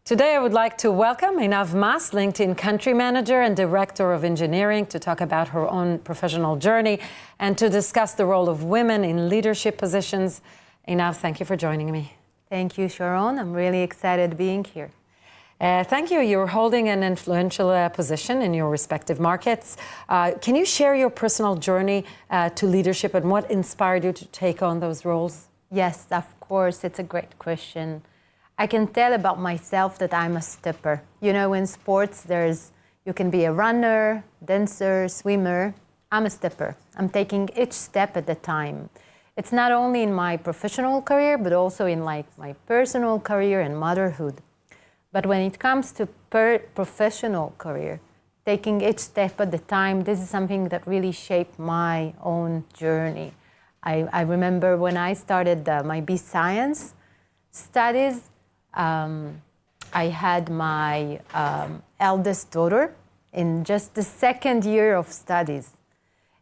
Today I would like to welcome Eynav Mass, LinkedIn Country Manager and Director of Engineering, to talk about her own professional journey and to discuss the role of women in leadership positions. Eynav, thank you for joining me. Thank you, Sharon. I'm really excited being here. Thank you. You're holding an influential position in your respective markets. Can you share your personal journey to leadership and what inspired you to take on those roles? Yes, of course. It's a great question. I can tell about myself that I'm a stepper. You know, in sports, you can be a runner, dancer, swimmer. I'm a stepper. I'm taking each step at a time. It's not only in my professional career, but also in my personal career and motherhood. But when it comes to professional career, taking each step at a time, this is something that really shaped my own journey. I remember when I started my B-Science studies, I had my eldest daughter in just the second year of studies.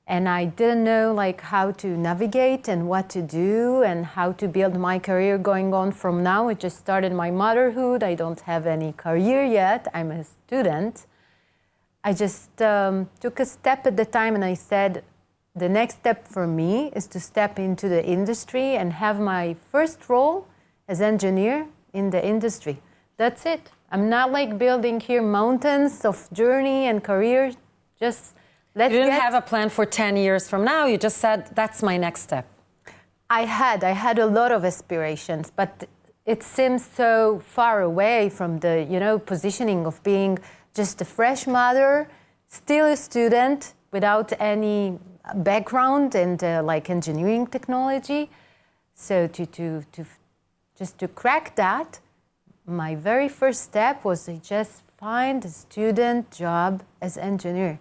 And I didn't know how to navigate and what to do and how to build my career going on from now. I just started my motherhood. I don't have any career yet. I'm a student. I just took a step at a time and I said, the next step for me is to step into the industry and have my first role as engineer in the industry. That's it. I'm not building here mountains of journey and career. Just let's You didn't have a plan for 10 years from now. You just said, that's my next step. I had a lot of aspirations, but it seems so far away from the, positioning of being just a fresh mother, still a student without any background in engineering technology. So just to crack that, my very first step was to just find a student job as engineer.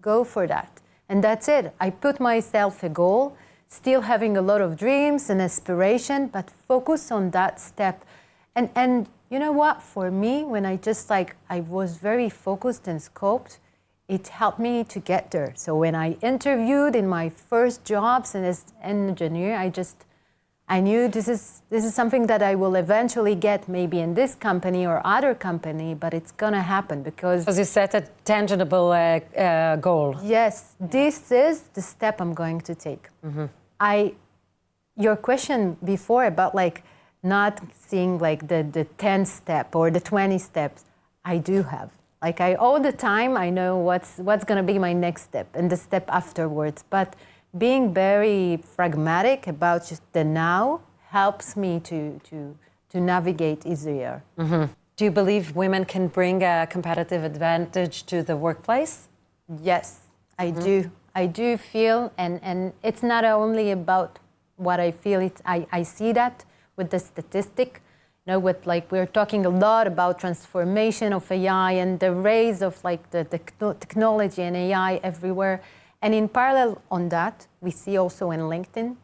Go for that. And that's it. I put myself a goal, still having a lot of dreams and aspiration, but focus on that step. And you know what? For me, when I was very focused and scoped, it helped me to get there. So when I interviewed in my first jobs and as an engineer, I knew this is something that I will eventually get maybe in this company or other company, but it's gonna happen because you set a tangible goal. Yes, this is the step I'm going to take. Mm-hmm. Your question before about not seeing the 10 step or the 20 steps, I do have. All the time I know what's gonna be my next step and the step afterwards, but being very pragmatic about just the now helps me to navigate easier. Mm-hmm. Do you believe women can bring a competitive advantage to the workplace? Yes, I do. I do feel, and it's not only about what I feel, I see that with the statistic. We're talking a lot about transformation of AI and the rise of the technology and AI everywhere. And in parallel on that, we see also in LinkedIn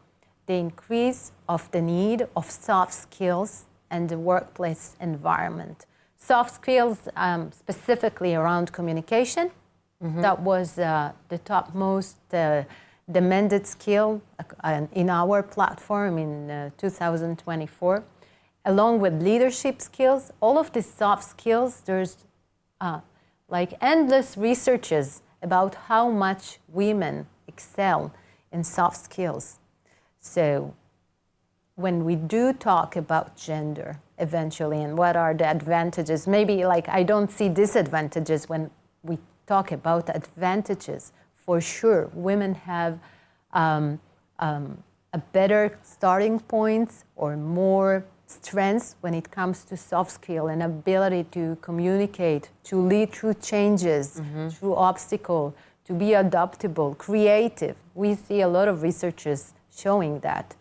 the increase of the need of soft skills and the workplace environment. Soft skills specifically around communication. Mm-hmm. That was the topmost demanded skill in our platform in 2024. Along with leadership skills, all of these soft skills, there's endless researches about how much women excel in soft skills. So when we do talk about gender eventually and what are the advantages, maybe I don't see disadvantages when we talk about advantages. For sure, women have a better starting point or more strengths when it comes to soft skill and ability to communicate, to lead through changes, mm-hmm. through obstacles, to be adaptable, creative. We see a lot of researchers showing that.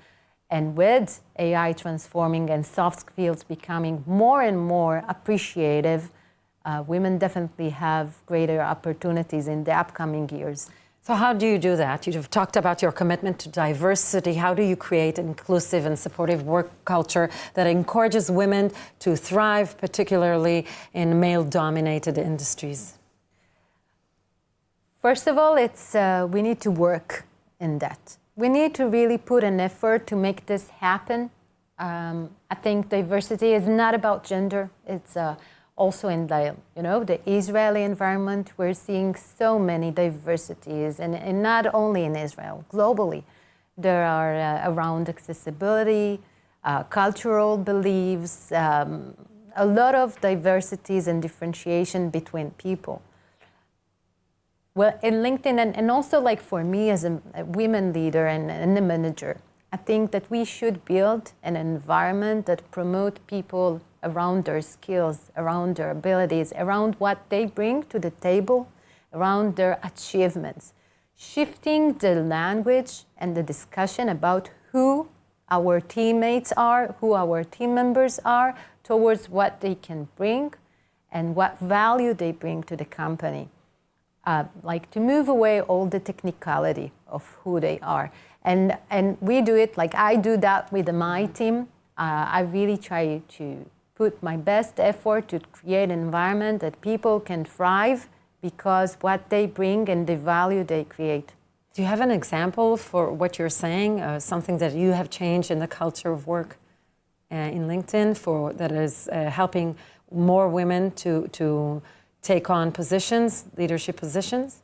And with AI transforming and soft skills becoming more and more appreciative, women definitely have greater opportunities in the upcoming years. So how do you do that? You've talked about your commitment to diversity. How do you create an inclusive and supportive work culture that encourages women to thrive, particularly in male-dominated industries? First of all, we need to work in that. We need to really put an effort to make this happen. I think diversity is not about gender. It's Also in the, the Israeli environment, we're seeing so many diversities, and not only in Israel, globally. There are around accessibility, cultural beliefs, a lot of diversities and differentiation between people. Well, in LinkedIn, and also like for me as a women leader and a manager, I think that we should build an environment that promotes people around their skills, around their abilities, around what they bring to the table, around their achievements. Shifting the language and the discussion about who our teammates are, who our team members are, towards what they can bring and what value they bring to the company. Like to move away all the technicality of who they are. And we do it, like I do that with my team. I really try to put my best effort to create an environment that people can thrive because what they bring and the value they create. Do you have an example for what you're saying, something that you have changed in the culture of work in LinkedIn that is helping more women to take on positions, leadership positions?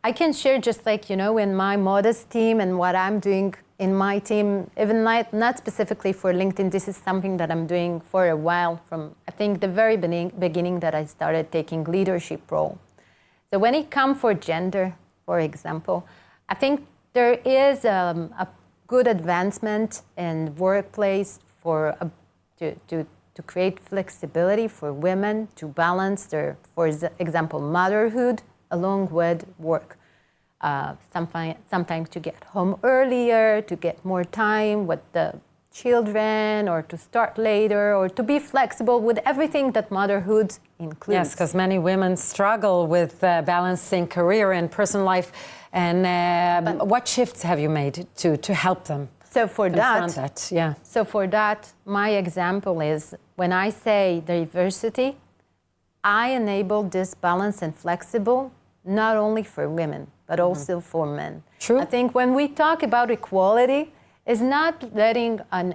I can share just like, in my modest team and what I'm doing in my team, even not specifically for LinkedIn, this is something that I'm doing for a while from, I think, the very beginning that I started taking leadership role. So when it comes for gender, for example, I think there is a good advancement in workplace to create flexibility for women to balance their, for example, motherhood along with work. Sometimes to get home earlier, to get more time with the children, or to start later, or to be flexible with everything that motherhood includes. Yes, because many women struggle with balancing career and personal life. And what shifts have you made to help them? So for that, So for that, my example is when I say diversity, I enable this balance and flexible not only for women, but also for men. True. I think when we talk about equality, it's not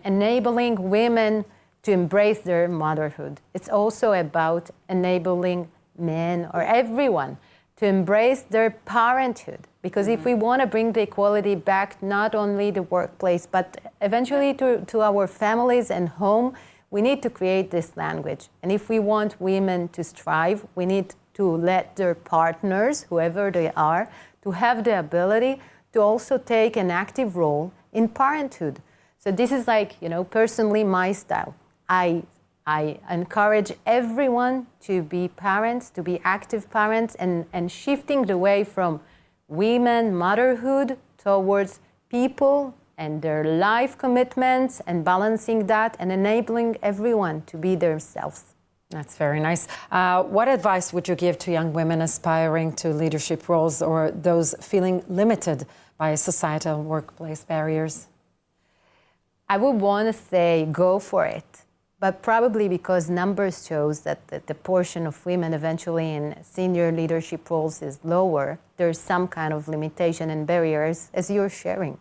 enabling women to embrace their motherhood. It's also about enabling men or everyone to embrace their parenthood. Because if we want to bring the equality back, not only the workplace, but eventually to our families and home, we need to create this language. And if we want women to strive, we need to let their partners, whoever they are, to have the ability to also take an active role in parenthood. So this is like, personally my style. I encourage everyone to be parents, to be active parents, and shifting the way from women motherhood towards people and their life commitments, and balancing that and enabling everyone to be themselves. That's very nice. What advice would you give to young women aspiring to leadership roles or those feeling limited by societal workplace barriers? I would want to say go for it, but probably because numbers shows that the portion of women eventually in senior leadership roles is lower, there's some kind of limitation and barriers, as you're sharing.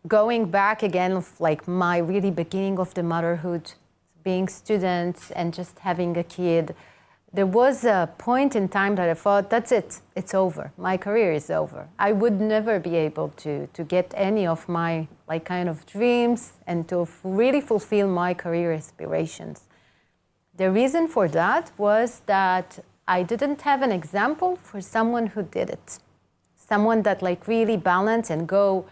Going back again, of like my really beginning of the motherhood, being students and just having a kid, there was a point in time that I thought, that's it, it's over. My career is over. I would never be able to get any of my like kind of dreams and to really fulfill my career aspirations. The reason for that was that I didn't have an example for someone who did it. Someone that like really balance and go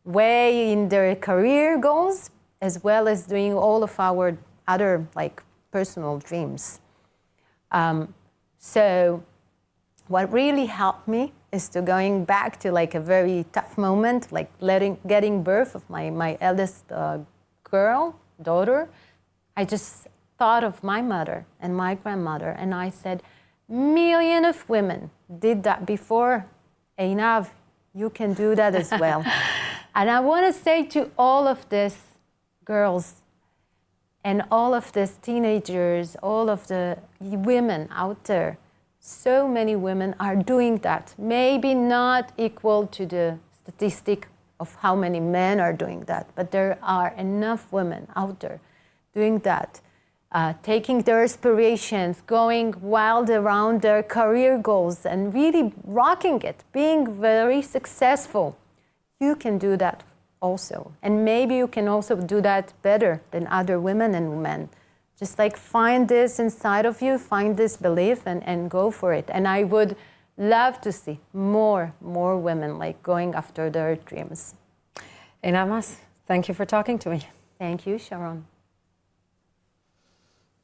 way in their career goals, as well as doing all of our other like personal dreams. So what really helped me is to going back to like a very tough moment, like getting birth of my eldest daughter. I just thought of my mother and my grandmother, and I said, millions of women did that before. Eynav, you can do that as well. And I want to say to all of these girls and all of these teenagers, all of the women out there, so many women are doing that. Maybe not equal to the statistic of how many men are doing that, but there are enough women out there doing that. taking their aspirations, going wild around their career goals, and really rocking it, being very successful. You can do that also. And maybe you can also do that better than other women and men. Just like find this inside of you, find this belief, and go for it. And I would love to see more women like going after their dreams. Eynav Mass, thank you for talking to me. Thank you, Sharon.